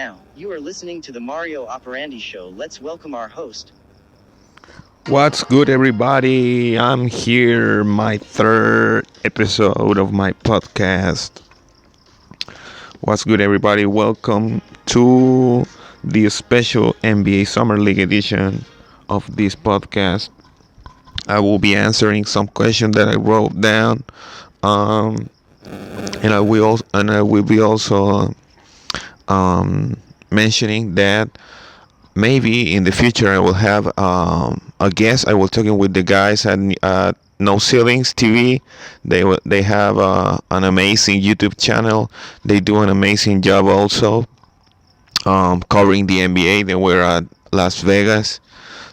now, you are listening to the Mario Operandi Show. Let's welcome our host. What's good, everybody? I'm here, my third episode of my podcast. What's good, everybody? Welcome to the special NBA Summer League edition of this podcast. I will be answering some questions that I wrote down, um, and I will be also mentioning that maybe in the future I will have a guest. I will talking with the guys at No Ceilings TV. They have an amazing YouTube channel. They do an amazing job also covering the NBA. They were at Las Vegas,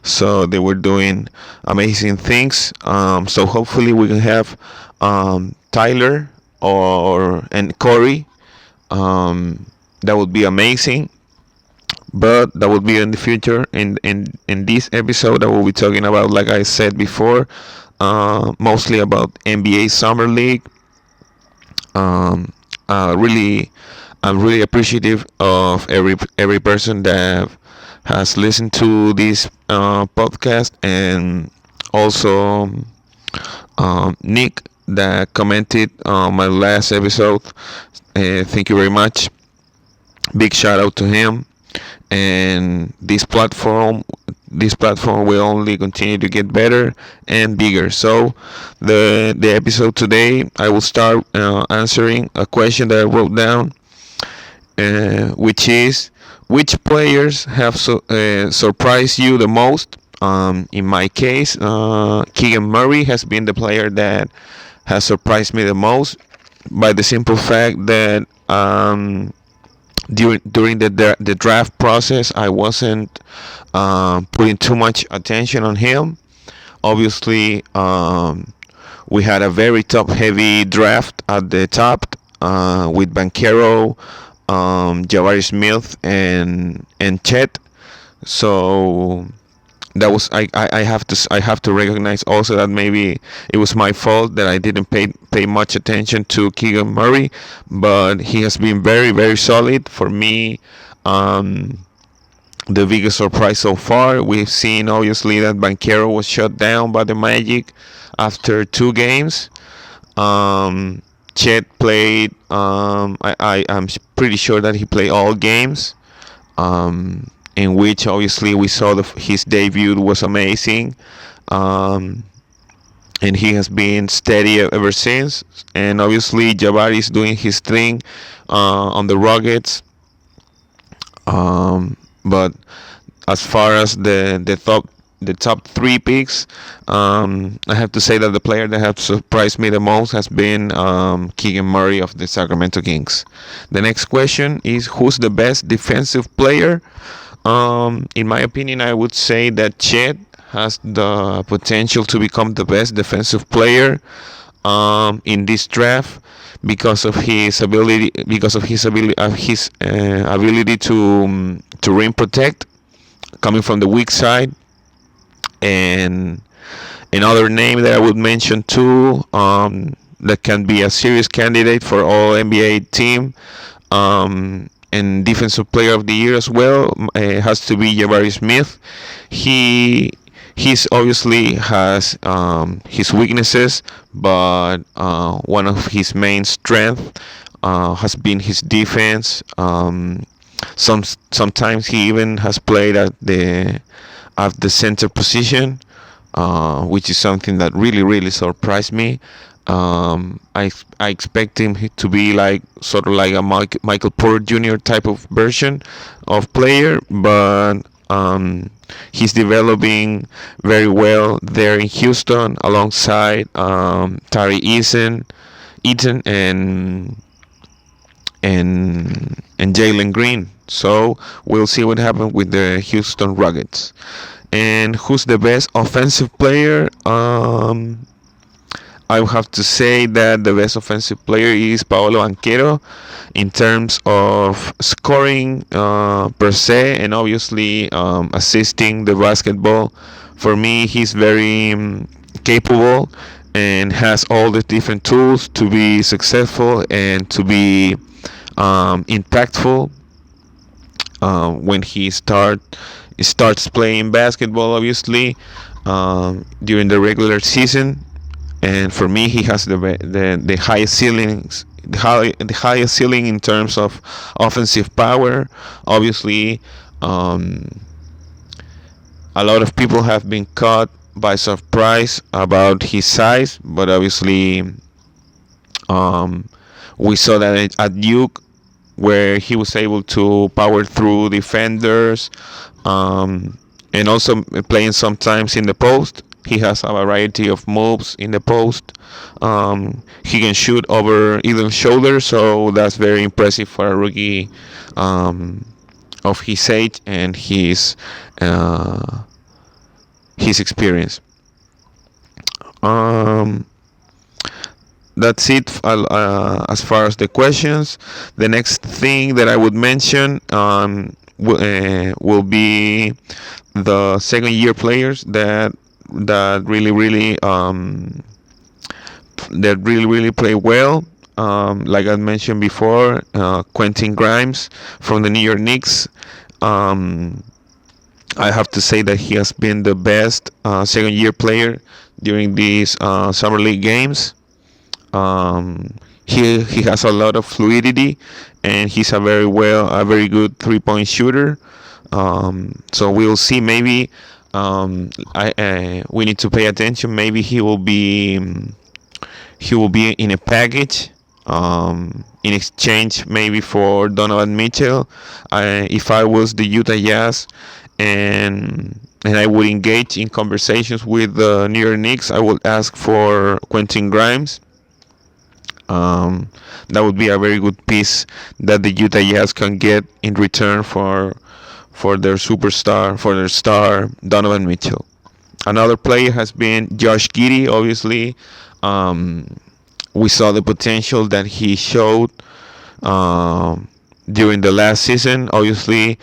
so they were doing amazing things. So hopefully we can have Tyler and Corey. That would be amazing, but that will be in the future. In this episode, I will be talking about, like I said before, mostly about NBA Summer League. Really, I'm really appreciative of every person that has listened to this podcast, and also Nick that commented on my last episode. Thank you very much. Big shout out to him. And this platform will only continue to get better and bigger. So the episode today, I will start answering a question that I wrote down, which is, which players have surprised you the most? In my case, Keegan Murray has been the player that has surprised me the most, by the simple fact that during the draft process, I wasn't putting too much attention on him. Obviously, we had a very top-heavy draft at the top, with Banchero, Jabari Smith, and Chet. So that was I have to recognize also that maybe it was my fault that I didn't pay much attention to Keegan Murray, but he has been very, very solid for me. The biggest surprise so far, we've seen obviously that Banchero was shut down by the Magic after 2 games. Chet played. I'm pretty sure that he played all games. In which obviously we saw his debut was amazing, and he has been steady ever since. And obviously Jabari is doing his thing on the Rockets. But as far as the top 3 picks, I have to say that the player that has surprised me the most has been Keegan Murray of the Sacramento Kings. The next question is, who's the best defensive player? In my opinion, I would say that Chet has the potential to become the best defensive player in this draft, because of his ability to rim protect, coming from the weak side. And another name that I would mention too, that can be a serious candidate for all NBA team, and defensive player of the year as well, has to be Jabari Smith. He's obviously has his weaknesses, but one of his main strengths has been his defense. Sometimes he even has played at the center position, which is something that really, really surprised me. I expect him to be like sort of like a Michael Porter Jr. type of version of player, but he's developing very well there in Houston alongside Tari Eason, and Jalen Green. So we'll see what happens with the Houston Rockets. And who's the best offensive player? I would have to say that the best offensive player is Paolo Banchero in terms of scoring per se, and obviously assisting the basketball. For me, he's very capable and has all the different tools to be successful and to be impactful when he starts playing basketball, obviously, during the regular season. And for me, he has the highest ceilings, the highest ceiling in terms of offensive power. Obviously, um, a lot of people have been caught by surprise about his size, but obviously, um, we saw that at Duke, where he was able to power through defenders, um, and also playing sometimes in the post. He has a variety of moves in the post. He can shoot over either shoulder, so that's very impressive for a rookie of his age and his experience. Um, that's it as far as the questions. The next thing that I would mention will be the second year players that really play well. Like I mentioned before, Quentin Grimes from the New York Knicks. I have to say that he has been the best second year player during these summer league games. He has a lot of fluidity, and he's a very good 3-point shooter. So we'll see. Maybe we need to pay attention. Maybe he will be in a package in exchange maybe for Donovan Mitchell. If I was the Utah Jazz and I would engage in conversations with the New York Knicks, I would ask for Quentin Grimes. That would be a very good piece that the Utah Jazz can get in return for their star Donovan Mitchell. Another player has been Josh Giddy. Obviously, we saw the potential that he showed during the last season. Obviously,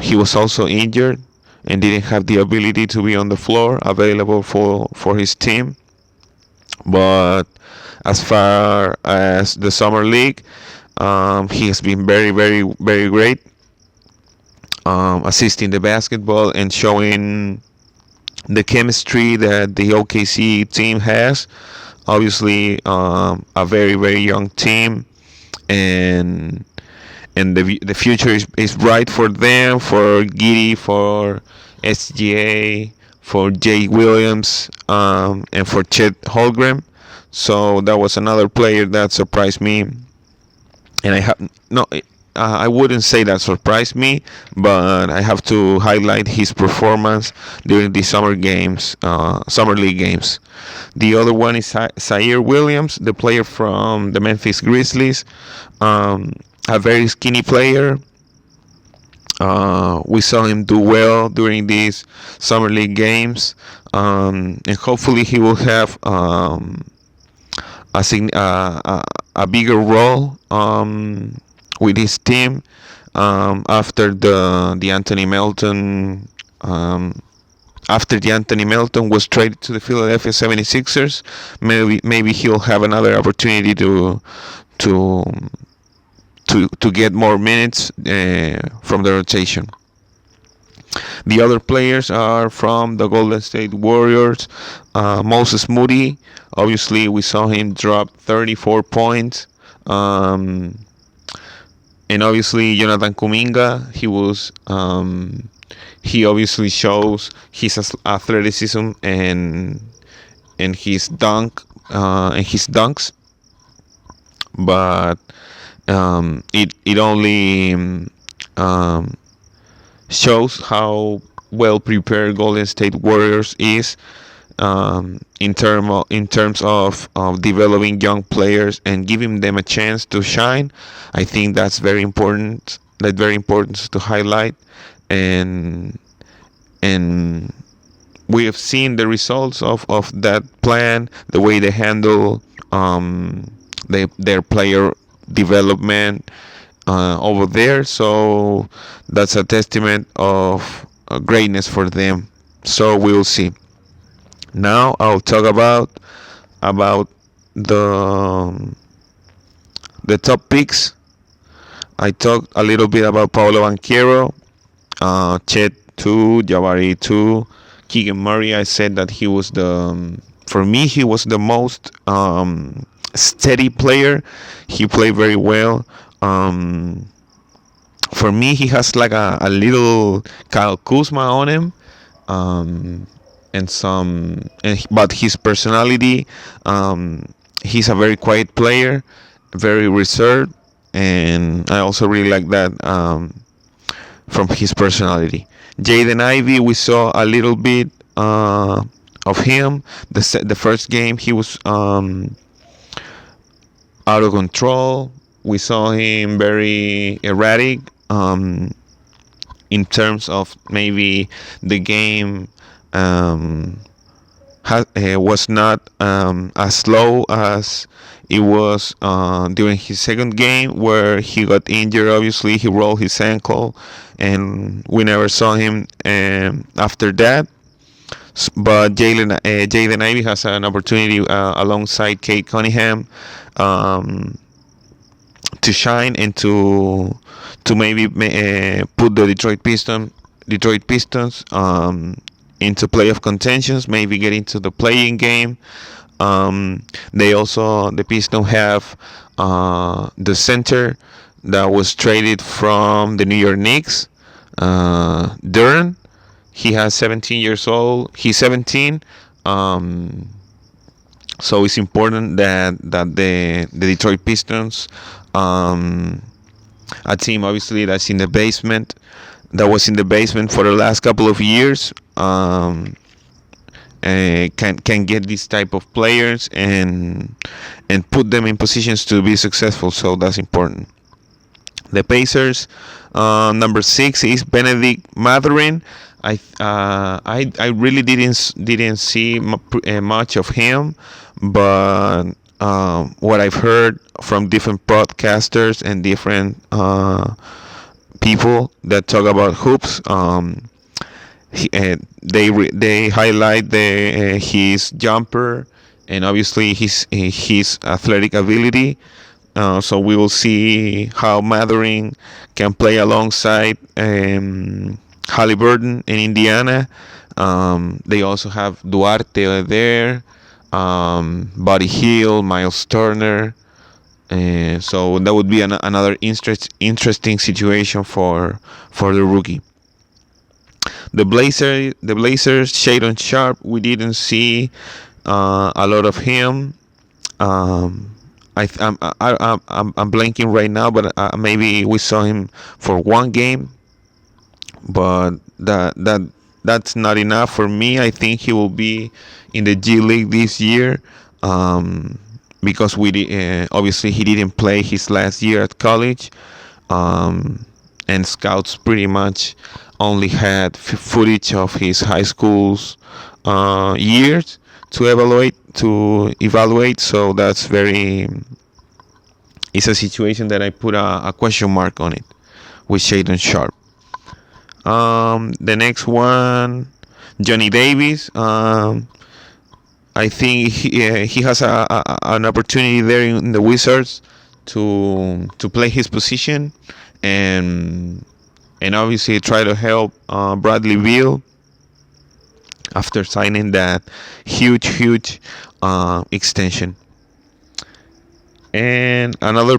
he was also injured and didn't have the ability to be on the floor available for his team. But as far as the summer league, he has been very, very, very great, assisting the basketball and showing the chemistry that the OKC team has. Obviously, a very, very young team, and the future is bright for them, for Giddy, for SGA, for Jay Williams, and for Chet Holmgren. So that was another player that surprised me, and I have no. I wouldn't say that surprised me, but I have to highlight his performance during the summer league games. The other one is Sahir Williams, the player from the Memphis Grizzlies, a very skinny player. We saw him do well during these summer league games, and hopefully he will have a bigger role with his team after the Anthony Melton after the Anthony Melton was traded to the Philadelphia 76ers. Maybe he'll have another opportunity to get more minutes from the rotation. The other players are from the Golden State Warriors. Moses Moody, obviously we saw him drop 34 points. And obviously Jonathan Kuminga, he obviously shows his athleticism and his dunks, but it only shows how well prepared Golden State Warriors is in terms of developing young players and giving them a chance to shine. I think that's very important. That's very important to highlight, and we have seen the results of that plan, the way they handle their player development over there. So that's a testament of greatness for them. So we will see. Now I'll talk about the top picks I talked a little bit about Paolo Banchero, Chet too, Jabari too, Keegan Murray. I said that he was for me, he was the most steady player. He played very well. Um, for me, he has like a little Kyle Kuzma on him, um, but his personality, he's a very quiet player, very reserved, and I also really like that from his personality. Jaden Ivy, we saw a little bit of him. The first game, he was out of control. We saw him very erratic in terms of maybe the game was not as slow as it was during his second game, where he got injured. Obviously, he rolled his ankle, and we never saw him after that. But Jaden Ivey has an opportunity alongside Kate Cunningham um, to shine and to maybe put the Detroit Pistons into playoff contentions, maybe get into the playing game. The Pistons have the center that was traded from the New York Knicks, Duran. He has 17 years old. He's 17. So it's important that the Detroit Pistons, a team obviously that was in the basement for the last couple of years, can get these type of players and put them in positions to be successful. So that's important. The Pacers, number 6 is Benedict Mathurin. I really didn't see much of him, but what I've heard from different broadcasters and different people that talk about hoops, they highlight his jumper and obviously his athletic ability. So we will see how Mathurin can play alongside Halliburton in Indiana. They also have Duarte there, Buddy Hield, Miles Turner. So that would be another interesting situation for the rookie. The Blazers, Shadon Sharp. We didn't see a lot of him. I'm blanking right now, but maybe we saw him for one game, but that's not enough for me. I think he will be in the G League this year, because obviously he didn't play his last year at college, and scouts pretty much only had footage of his high school's years to evaluate. So that's it's a situation that I put a question mark on it with Shadon Sharp. The next one, Johnny Davies. I think he has an opportunity there in the Wizards to play his position and obviously try to help Bradley Beal after signing that huge extension. And two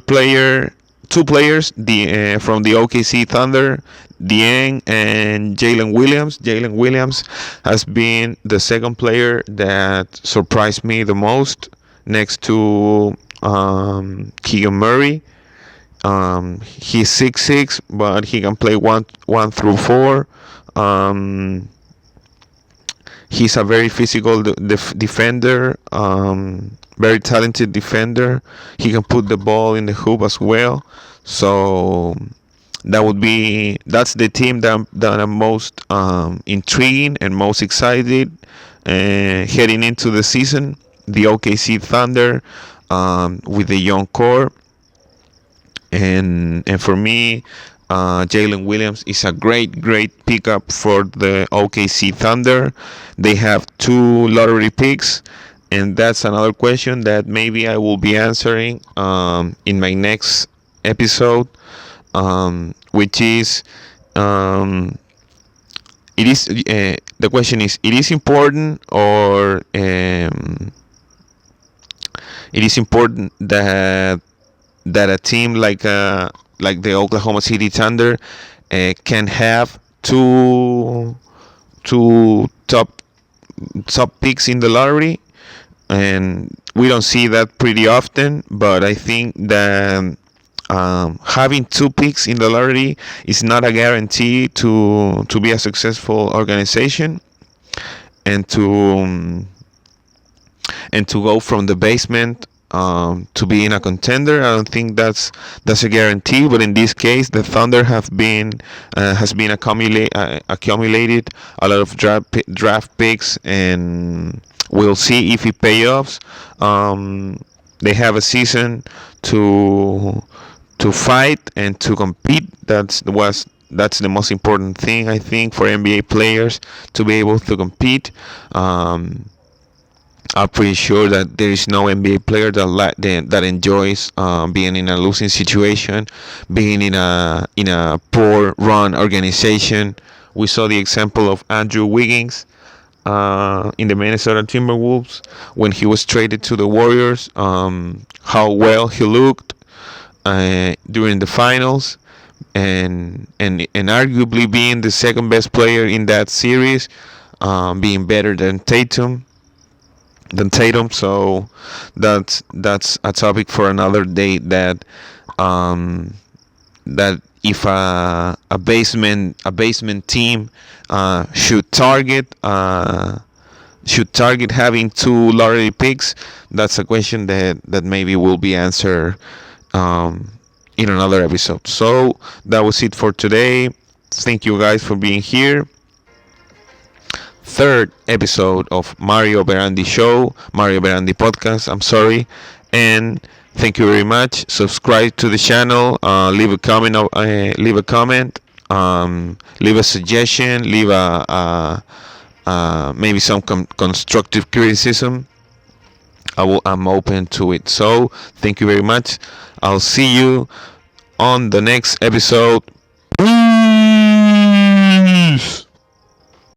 players, from the OKC Thunder, Dieng and Jalen Williams. Jalen Williams has been the second player that surprised me the most, next to Keegan Murray. He's 6'6", but he can play 1 through 4. He's a very physical defender, very talented defender. He can put the ball in the hoop as well. So that's the team that I'm most intriguing and most excited heading into the season. The OKC Thunder, with the young core, and for me, Jalen Williams is a great pickup for the OKC Thunder. They have 2 lottery picks, and that's another question that maybe I will be answering in my next episode. which is it is the question is, it is important, or it is important that a team like the Oklahoma City Thunder can have two top picks in the lottery, and we don't see that pretty often. But I think that having two picks in the lottery is not a guarantee to be a successful organization, and to go from the basement to being a contender. I don't think that's a guarantee. But in this case, the Thunder have been has been accumulated a lot of draft picks, and we'll see if it pays off. They have a season to fight and to compete. That's the most important thing, I think, for NBA players, to be able to compete. I'm pretty sure that there is no NBA player that enjoys being in a losing situation, being in a poor run organization. We saw the example of Andrew Wiggins in the Minnesota Timberwolves when he was traded to the Warriors. How well he looked during the finals, and arguably being the second best player in that series, being better than Tatum. So that's a topic for another day. That if a basement team should target having two lottery picks, that's a question that maybe will be answered in another episode. So that was it for today. Thank you guys for being here. Third episode of Mario Berandi podcast. I'm sorry, and thank you very much. Subscribe to the channel. Leave a comment. Leave a suggestion. Leave maybe some constructive criticism. I'm open to it. So thank you very much. I'll see you on the next episode.